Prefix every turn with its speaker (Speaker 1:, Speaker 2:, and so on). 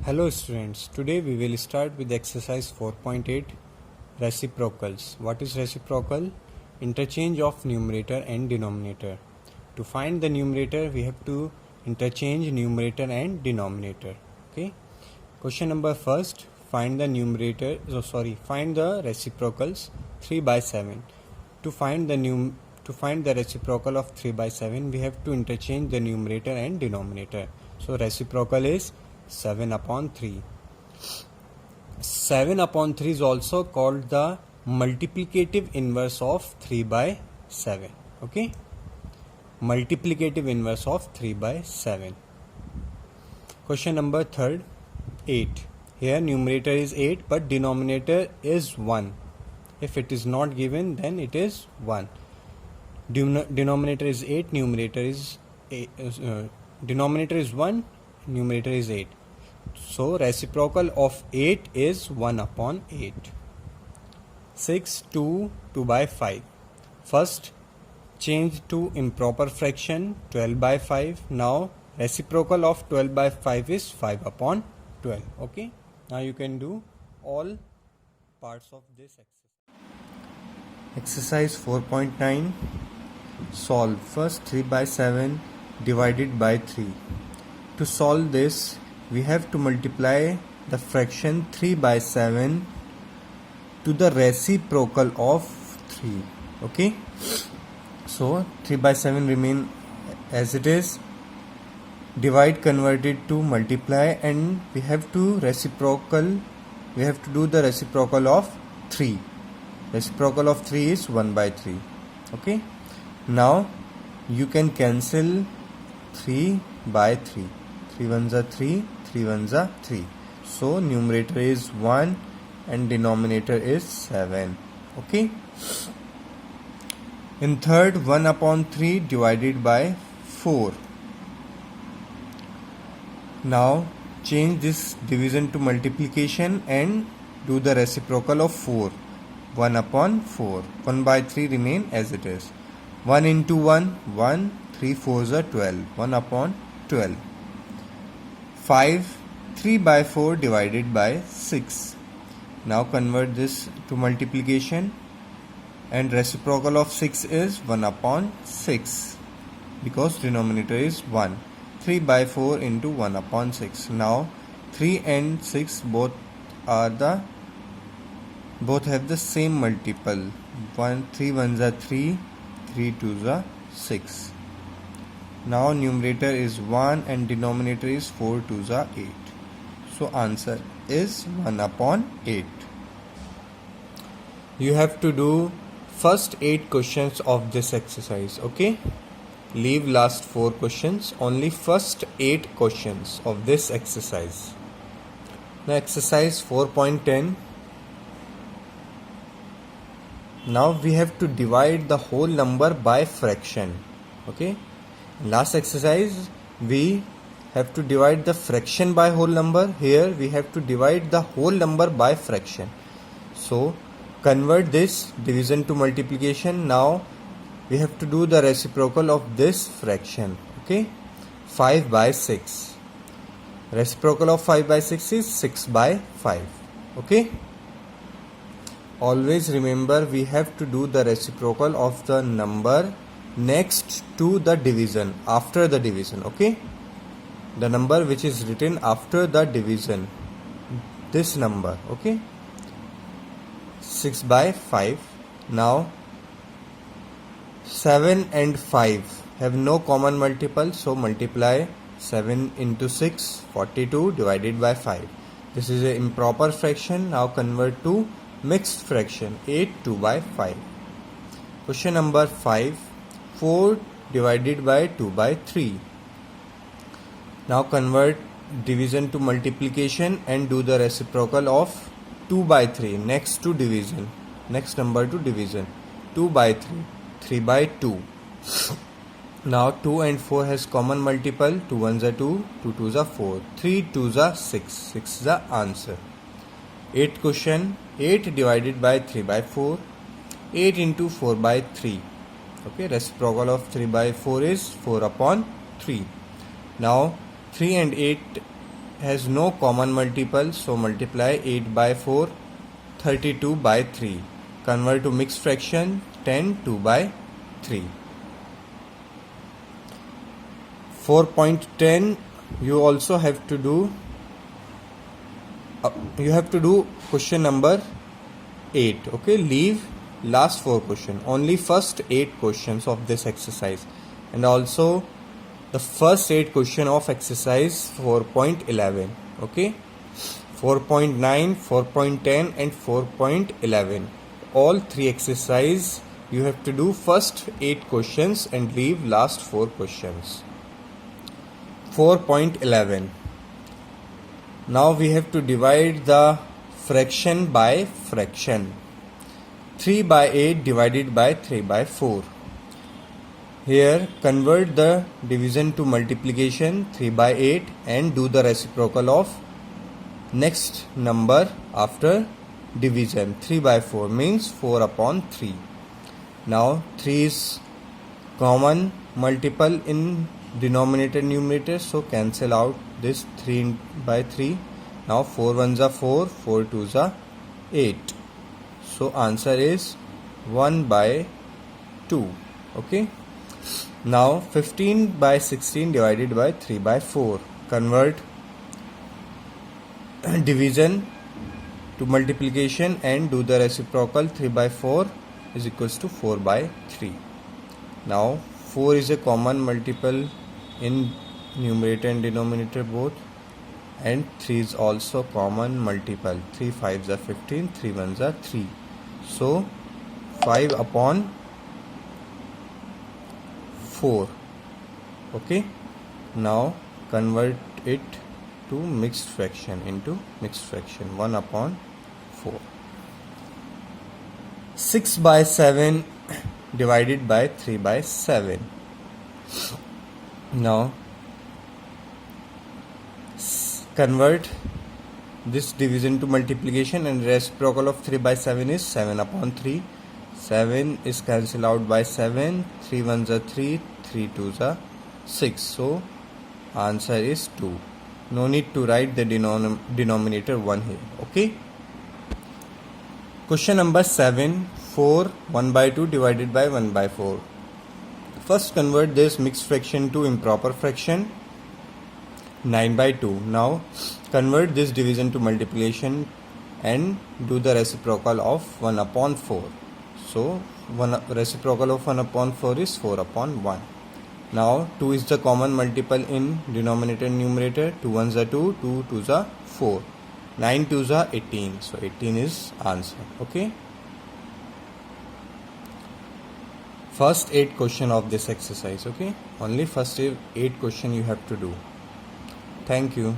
Speaker 1: Hello students, today we will start with exercise 4.8 reciprocals. What is reciprocal? Interchange of numerator and denominator. To find the numerator we have to interchange numerator and denominator. Okay. Question number first, find the reciprocals 3 by 7. To find the reciprocal of 3 by 7 we have to interchange the numerator and denominator. So reciprocal is 7 upon 3. 7 upon 3 is also called the multiplicative inverse of 3 by 7. Okay. Multiplicative inverse of 3 by 7. Question number third, 8. Here numerator is 8 but denominator is 1. If it is not given then it is 1. Denominator is 8, numerator is denominator is 1, numerator is 8. So reciprocal of 8 is 1 upon 8. 6, 2 by 5. First change to improper fraction 12 by 5. Now reciprocal of 12 by 5 is 5 upon 12. Okay. Now you can do all parts of this exercise. Exercise 4.9. Solve. First 3 by 7 divided by 3. To solve this we have to multiply the fraction 3 by 7 to the reciprocal of 3. Okay. So 3 by 7 remain as it is. Divide converted to multiply and we have to do the reciprocal of 3. Reciprocal of 3 is 1 by 3. Okay. Now you can cancel 3 by 3. 3 ones are 3, 3 ones are 3. So numerator is 1 and denominator is 7. Okay. In third, 1 upon 3 divided by 4. Now change this division to multiplication and do the reciprocal of 4. 1 upon 4. 1 by 3 remain as it is. 1 into 1, 1, 3 4s are 12. 1 upon 12. 5, 3 by 4 divided by 6. Now convert this to multiplication and reciprocal of 6 is 1 upon 6 because denominator is 1. 3 by 4 into 1 upon 6. Now 3 and 6 both have the same multiple. 3 ones are 3, 3 twos are 6. Now numerator is 1 and denominator is 4 twos are 8. So answer is 1 upon 8. You have to do first 8 questions of this exercise. Okay. Leave last 4 questions. Only first 8 questions of this exercise. Now exercise 4.10. Now we have to divide the whole number by fraction. Okay. Last exercise we have to divide the fraction by whole number. Here we have to divide the whole number by fraction. So convert this division to multiplication. Now we have to do the reciprocal of this fraction. Okay. 5 by 6. Reciprocal of 5 by 6 is 6 by 5. Okay. Always remember we have to do the reciprocal of the number next to the division, after the division. Okay. The number which is written after the division, this number. Okay. 6 by 5. Now 7 and 5 have no common multiple, so multiply 7 into 6, 42 divided by 5. This is an improper fraction. Now convert to mixed fraction, 8 2 by 5. Question number 5, 4 divided by 2 by 3. Now convert division to multiplication and do the reciprocal of 2 by 3 next to division, next number to division. 2 by 3, 3 by 2. Now 2 and 4 has common multiple. 2 ones are 2, 2 twos are 4, 3 twos are 6. 6 is the answer. 8th question, 8 divided by 3 by 4. 8 into 4 by 3. Okay, reciprocal of 3 by 4 is 4 upon 3. Now 3 and 8 has no common multiple, so multiply 8 by 4, 32 by 3. Convert to mixed fraction, 10 2 by 3. 4.10 you also have to do question number 8. Okay, leave last 4 questions, only first 8 questions of this exercise, and also the first 8 question of exercise 4.11. okay, 4.9, 4.10 and 4.11, all 3 exercise you have to do first 8 questions and leave last 4 questions. 4.11, now we have to divide the fraction by fraction. 3 by 8 divided by 3 by 4. Here convert the division to multiplication, 3 by 8, and do the reciprocal of next number after division. 3 by 4 means 4 upon 3. Now 3 is common multiple in denominator numerator, so cancel out this 3 by 3. Now 4 ones are 4, 4 twos are 8. So answer is 1 by 2. Okay. Now 15 by 16 divided by 3 by 4. Convert division to multiplication and do the reciprocal. 3 by 4 is equals to 4 by 3. Now 4 is a common multiple in numerator and denominator both, and 3 is also common multiple. 3 5s are 15, 3 1s are 3. So 5 upon 4. Okay, now convert it to mixed fraction, into mixed fraction, 1 upon 4. 6 by 7 divided by 3 by 7. Now convert this division to multiplication, and reciprocal of 3 by 7 is 7 upon 3. 7 is cancelled out by 7. 3 1s are 3, 3 2s are 6. So answer is 2. No need to write the denominator 1 here. Okay. Question number 7. 4 1 by 2 divided by 1 by 4. First convert this mixed fraction to improper fraction, 9 by 2. Now convert this division to multiplication and do the reciprocal of 1 upon 4. So reciprocal of 1 upon 4 is 4 upon 1. Now 2 is the common multiple in denominator and numerator. 2 1s are 2, 2 2s are 4. 9 2s are 18. So 18 is answer. Okay. First 8 question of this exercise. Okay. Only first 8 question you have to do. Thank you.